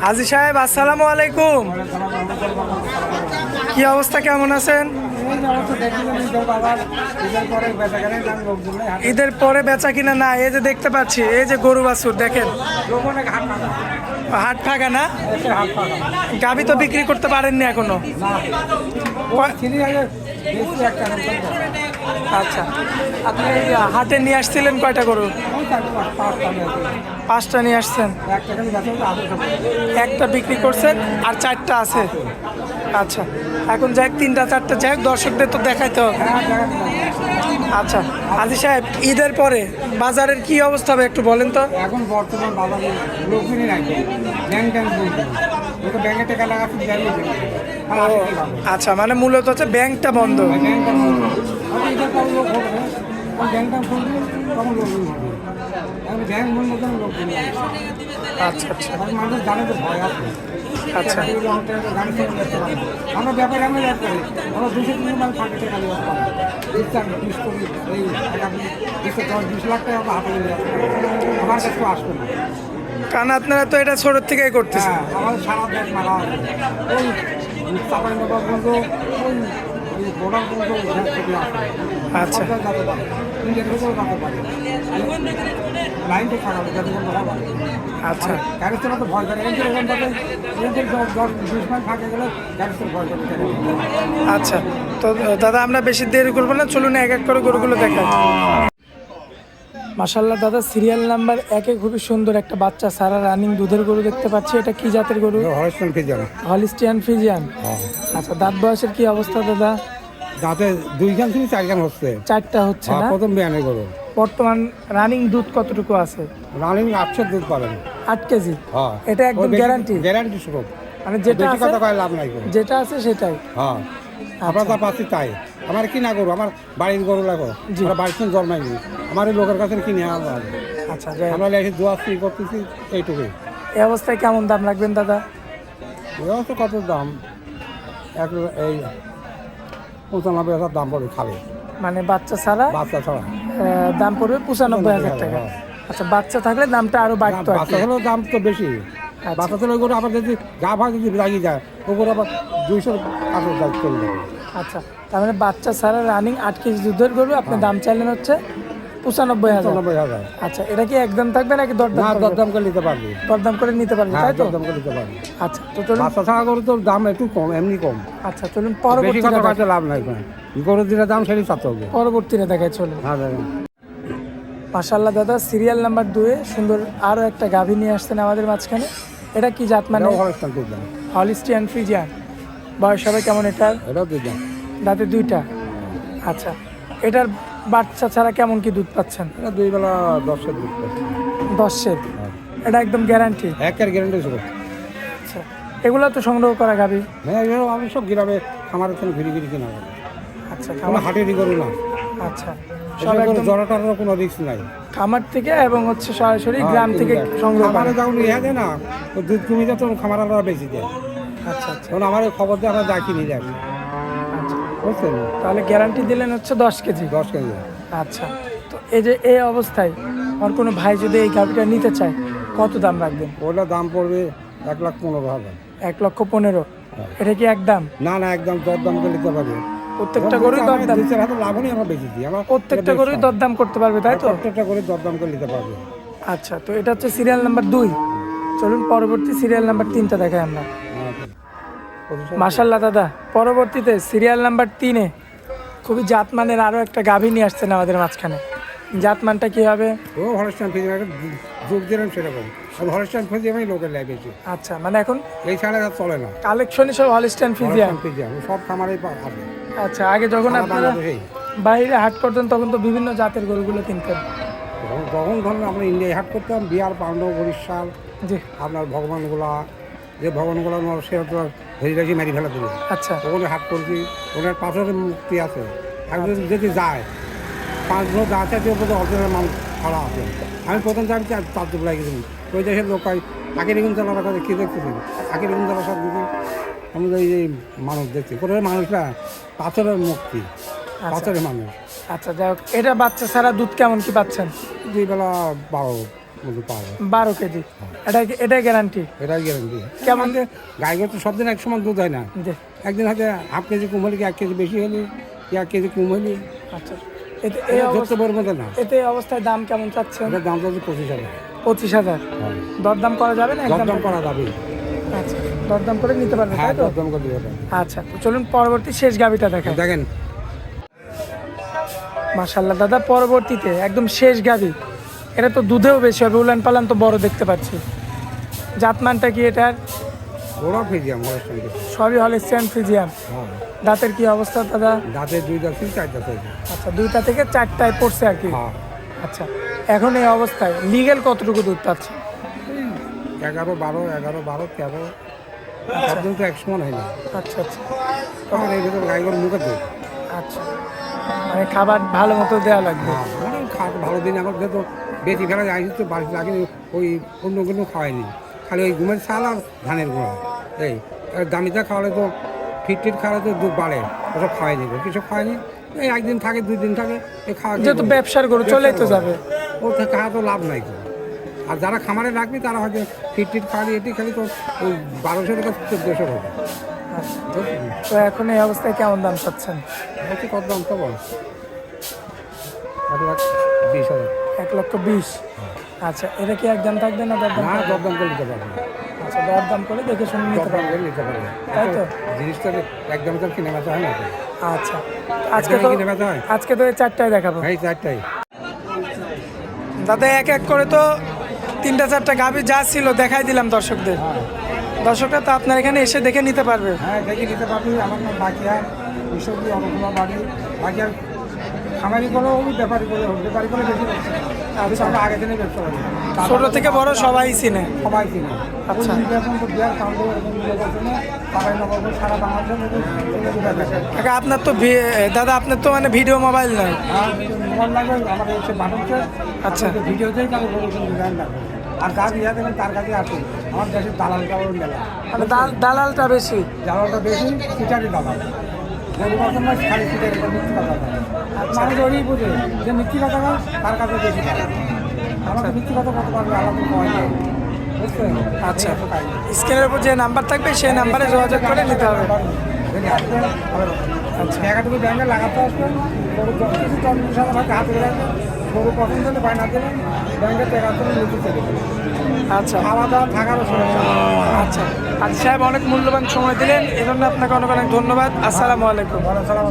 হাজী সাহেব আসসালামু আলাইকুম। কি অবস্থা, কেমন আছেন? ঈদের পরে বেচা কিনা না, এই যে দেখতে পাচ্ছি, এই যে গরু বাছুর দেখেন, হাট ফাঁকা না? গাভী তো বিক্রি করতে পারেননি এখনো? আচ্ছা, আপনি হাটে নিয়ে আসছিলেন কয়টা গরু? 5টা নিয়ে আসছেন, একটা বিক্রি করছেন আর 4টা আছে। আচ্ছা, এখন যাই 3টা 4টা যাই, দর্শকদের তো দেখাইতে হবে। আচ্ছা হাজী সাহেব, ঈদের পরে বাজারের কি অবস্থা হবে একটু বলেন তো। এখন বর্তমান বাজারে লোকজনই রাখবে, ব্যাংক ব্যাংকে টাকা লাগাতে যাবে। আচ্ছা, মানে মূলত হচ্ছে ব্যাংকটা বন্ধ। ব্যাংকটা খুলবে তখন লোকজন হবে, ব্যাংক বন্ধ করে লোকজন। আচ্ছা আচ্ছা মানুষ জানে তো ভয় আছে। আচ্ছা আমরা ব্যাপারে আমরা ব্যাপ করি, আমরা 200-300 মানুষ ফাঁকে টাকা দেওয়া এই 20 লাখ টাকা আমরা হাতে নিয়ে আমার কাছে আসবে না, কারণ আপনারা তো এটা ছোটোর থেকেই করতেছেন। হ্যাঁ, আমাদের সারা ব্যাগ মারা আছে। ওই চাপাই নবাব বন্ধু, ওই বোর্ডার বন্ধু থেকে আসে। আচ্ছা যেতে পারে, ইন্ডিয়ান থেকেও যেতে পারে, লাইন তো খারাপ যাতে কোনো হবে। আচ্ছা গাড়ি চালা তো ভয় করে, এখান থেকে 10-20 মাইল ফাঁকে গেলে গাড়ি চালা ভয় করে। আচ্ছা, তো দাদা আমরা বেশি দেরি করবো না, চলুন এক এক করে গরুগুলো দেখাই। মাশাল্লাহ দাদা, সিরিয়াল নাম্বার 1-এ খুবই সুন্দর একটা বাচ্চা সারা রানিং দুধের গরু দেখতে পাচ্ছি। এটা কি জাতের গরু? Holstein Friesian. Holstein Friesian. আচ্ছা, দাঁত বয়সের কি অবস্থা দাদা? দাঁতে 2 গান থেকে 4 গান হচ্ছে। 4টা হচ্ছে না? প্রথম বিয়ানে গরু। বর্তমান রানিং দুধ কতটুকু আছে? রানিং 8 দুধ পাবেন। 8 কেজি? হ্যাঁ, এটা একদম গ্যারান্টি? গ্যারান্টি স্বরূপ, মানে যেটা বেশি আছে কথা কয় লাভ নাই। যেটা আছে সেটাই? হ্যাঁ, আমরা যা পাচ্ছি তাই। আমার কি না গরু, আমার বাড়ির গরু লাগো, আমরা বাড়ির সঙ্গে জন্মাইনি, আমার এই লোকের কাছে কিনে আনলাম। আচ্ছা, আমরা এসে দোয়াচ্ছি করতেছি, এইটুকুই। এই অবস্থায় কেমন দাম রাখবেন দাদা? এই অবস্থা কত দাম? এই 95,000 দাম পড়বে খালি, মানে বাচ্চা ছাড়া? বাচ্চা ছাড়া দাম পড়বে 95,000 টাকা। আচ্ছা, বাচ্চা থাকলে দামটা আরো বাড়তো? বাচ্চা হলেও দাম তো বেশি। বাচ্চা ছেলে গরু আবার যদি গা ভাগ যদি লাগিয়ে যায়, ও গরু আবার 200 টাকা চলে যাবে। আচ্ছা, তার মানে বাচ্চা ছাড়া রানিং 8 কেজি দুধের গরু আপনি দাম চাইলেন হচ্ছে 95,000। আচ্ছা, এটা কি একদম থাকবে নাকি দরদাম? দরদাম করে নিতে পারবে, দরদাম করে নিতে পারবে, তাই তো? দরদাম করে নিতে পারবে। আচ্ছা, তো চলুন। বাচ্চা ছাড়া গরু তো দাম একটু কম, এমনি কম। আচ্ছা, চলুন বেশি পরবর্তীতে কথা কাছে লাভ নাই, গরুর দিনে দাম সেটাই চাতে হবে। পরবর্তীতে দেখাই, চলুন। হ্যাঁ দেখেন, মাশাআল্লাহ দাদা, সিরিয়াল নাম্বার 2-এ সুন্দর আরো একটা গাভী নিয়ে আসছেন আমাদের মাঝখানে। এটা কি জাত মানে? Holstein Friesian. বয়স হবে কেমন এটার? এটাও দুধ দাম, দাঁতে 2টা। আচ্ছা, এটার বাচ্চা ছাড়া কেমন কি দুধ পাচ্ছেন? এটা 2 বেলা 10 দুধ পাচ্ছে। 10-এর? এটা একদম গ্যারান্টি? একের গ্যারান্টি ছিল। আচ্ছা, এগুলো তো সংগ্রহ করা গাভী? হ্যাঁ, আমি সব গ্রামে আমার এখানে ঘুরি ঘুরি কিনা হবে। আচ্ছা, কোনো হাটেরই গরু না। আচ্ছা, সব একদম জড়াটার কোনো রিস্ক নাই। খামার থেকে এবং হচ্ছে সরাসরি গ্রাম থেকে সংগ্রহ করা? আমার যখন ইহা দেয় না, ও দুধ কমে যায়, তখন খামাররা বেশি দেয়। আচ্ছা আচ্ছা, তখন আমার খবর দিয়ে আমরা যা কিনি যাই, আচ্ছা। বুঝছেন? তাহলে গ্যারান্টি দিলেন হচ্ছে 10 কেজি? 10 কেজি। আচ্ছা, তো এই যে এই অবস্থায় আর কোনো ভাই যদি এই গাভীটা নিতে চায়, কত দাম রাখবেন? ওটার দাম পড়বে 1,15,000। 1,15,000? এটা কি একদম? না না, একদম দরদাম করে নিতে পারবে। প্রত্যেকটা গরুই দরদাম? লাভ নেই, আমরা বেশি দিই। আমার প্রত্যেকটা গরুই দরদাম করতে পারবে, তাই তো? প্রত্যেকটা করে দরদাম করে নিতে পারবে। আচ্ছা, তো এটা হচ্ছে সিরিয়াল নাম্বার 2। চলুন পরবর্তী সিরিয়াল নাম্বার 3টা দেখাই আমরা। মাশাআল্লাহ দাদা, পরবর্তীতে সিরিয়াল নাম্বার 3-এ খুবই জাতমানের আরও একটা গাভী নিয়ে আসছেন আমাদের মাঝখানে। জাতমানটা কি হবে? ও হলস্টাইন ফ্রিজিয়ান, যোগ দিলাম সেরকম। আর হলস্টাইন ফ্রিজিয়ানই লোকের লাই বেশি। আচ্ছা, মানে এখন এই ছাড়া আর চলে না, কালেকশনই সব হলিস্টাইন ফ্রিজিয়ান? সব খামারেই পাবে। আচ্ছা, আগে যখন আপনারা বাইরে হাট করতেন তখন তো বিভিন্ন জাতের গরুগুলো কিনতেন। তখন ধরুন আমরা ইন্ডিয়ায় হাট করতাম, বিহার, পান্ডব, বরিশাল, জি। আপনার ভগবানগুলা, যে ভগবানগুলো সেটা তো ধরে রাখি মারি ফেলা দিল। আচ্ছা, ওখানে হাট করছি, ওনার পাথরের মুক্তি আছে। একজন যদি যায় 5 লোক আছে, অর্জনের মানুষ খাড়া আছে। আমি প্রথম যাচ্ছি 4 দুপুর লাগিয়েছি। ওই দেশের লোক আকিরিগুন জেলার কাছে কী দেখতেছেন? আকিরিগুন জেলার সব দিকে আমাদের এই মানুষ দেখছি, কোথায় মানুষরা পাথরের মুক্তি, পাথরের মানুষ। আচ্ছা, যাই হোক, এটা বাচ্চা ছাড়া দুধ কেমন কি পাচ্ছেন? 2 বেলা মতো পাওয়া যায়। 12 কেজি, এটাই গ্যারান্টি। এটাই গ্যারান্টি। কেমন? গাই গরু তো সব দিন এক সমান দুধ হয় না, জি। একদিন হয়তো হাফ কেজি কম হলে কি 1 কেজি বেশি হলে কি 1 কেজি কম হলে আচ্ছা, এই ধরতে পারবো না। এতে এই অবস্থায় দাম কেমন চাচ্ছেন? এটার দাম চাচ্ছে 25,000। 25,000 হ্যাঁ, দরদাম করা যাবে না? দরদাম করা যাবে। আচ্ছা, দরদাম করে নিতে পারবে, হ্যাঁ, তাই তো? দরদাম করে দেবে। আচ্ছা, তো চলুন পরবর্তী শেষ গাভিটা দেখেন। দেখেন মাশাআল্লাহ দাদা, পরবর্তীতে একদম শেষ গাভি। এটা তো দুধেও বেশি হবে, উলান পালান তো বড় দেখতে পাচ্ছি। জাতমানটা কি এটার? ওরা ফিজিয়াম ওর সঙ্গে। সবই হলিস্টিয়ান ফ্রিজিয়ান। হ্যাঁ, দাঁতের কি অবস্থা দাদা? দাঁতে 2 দাঁত 4 দাঁত হয়েছে। আচ্ছা, 2টা থেকে 4টায় পড়ছে আর কি। হ্যাঁ, আচ্ছা, এখন এই অবস্থায় লিগ্যাল কতটুকু দুধ পাচ্ছে? 11, 12, 13 সব দিন তো এক সমান হয় না। আচ্ছা আচ্ছা তখন এই ভিতরে গাই গরু মুখে দেয়। আচ্ছা, মানে খাবার ভালো মতো দেওয়া লাগবে। হ্যাঁ, মানে ভালো দিন আমার যেহেতু বেশি ফেলা যায় তো বাড়ি লাগে ওই অন্য কোনো খাওয়াইনি, খালি ওই ঘুমের চাল আর ধানের গুঁড়া। এই দামিটা খাওয়ালে তো ফিট খাওয়ালে তো দুধ বাড়ে, ওসব খাওয়াইনি, কিছু খাওয়াইনি। এই 1 দিন থাকে 2 দিন থাকে, এই খাওয়া যেহেতু ব্যবসার গরু চলেই তো যাবে। ও খাওয়া তো লাভ নাই তো। আর যারা খামারে রাখবি তারা হয়তো ফিট খাওয়ালি এটি খালি তো ওই 1200 টাকা 1400 হবে। আচ্ছা, তো এখন এই অবস্থায় কেমন দাম পাচ্ছেন? বলছি কত দাম তো বল? 1,20,000। 1,20,000। আচ্ছা, এটা কি একদম থাকবে না দরদাম? না, দরদাম করে নিতে পারবো। আচ্ছা, দরদাম করে দেখে শুনে নিতে দরদাম পারবে, করে নিতে পারবো। তাই তো? জিনিসটা একদম তো কিনে বেচা হয় না তো। আচ্ছা, আজকে তো কিনে বেচা হয় আজকে তো এই 4টায় দেখাবো এই 4টাই। দাদা। এক এক করে তো 3টা 4টা গাভি যা ছিল দেখাই দিলাম দর্শকদের। দর্শকরা তো আপনার এখানে এসে দেখে নিতে পারবে। হ্যাঁ, দেখে নিতে পারবি। আমার নাম বাকিয়ার, ঈশ্বরী অনকুলা বাড়ি। বাকিয়ার খামারি করে ব্যাপারী করে বেশি ব্যবসা। আচ্ছা, আমরা আগে দিনে ব্যবসা করি। ছোট থেকে বড় সবাই চিনে। সবাই কিনে। আচ্ছা। এখন তো বিয়ার কাণ্ড এরকম করছে না, সবাই নগর সারা বাংলাদেশে। কাকা, আপনার তো দাদা আপনার তো মানে ভিডিও মোবাইল নাই। মোবাইল লাগবে আমাদের হচ্ছে বাটনছে। আচ্ছা। ভিডিওতেই কারো বলেছেন ডিজাইন লাগবে। আর যা দিয়া দেবেন তার কাছে আসুন। আমার দেশের দালালটা ওর মেলা, মানে দালালটা বেশি। দালালটা বেশি, সিটারি দালাল। গরু কথা নয়, খালি সিটারি মিথ্যি কথা বলে। মানুষ ওই বুঝে যে মিথ্যি কথা বলে তার কাছে বেশি দালাল। আমাকে মিথ্যি কথা বলতে পারবে, আলাদা কয় না, বুঝছেন? আচ্ছা, স্ক্রিনের উপর যে নাম্বার থাকবে সেই নাম্বারে যোগাযোগ করে নিতে হবে। আচ্ছা, টাকাটুকু ব্যাংকে লাগাতে আসবেন। গরু 40,000 টাকা হাতে রাখবেন। গরু পছন্দ হলে বায়না দেবেন, ব্যাংকে টাকা তুলে নিতে চলে যাবেন। আচ্ছা খাওয়া দাওয়া থাকারও সমস্যা নেই। আচ্ছা আচ্ছা সাহেব, অনেক মূল্যবান সময় দিলেন, এজন্য আপনাকে অনেক অনেক ধন্যবাদ। আসসালামু আলাইকুম। ভালো সালাম।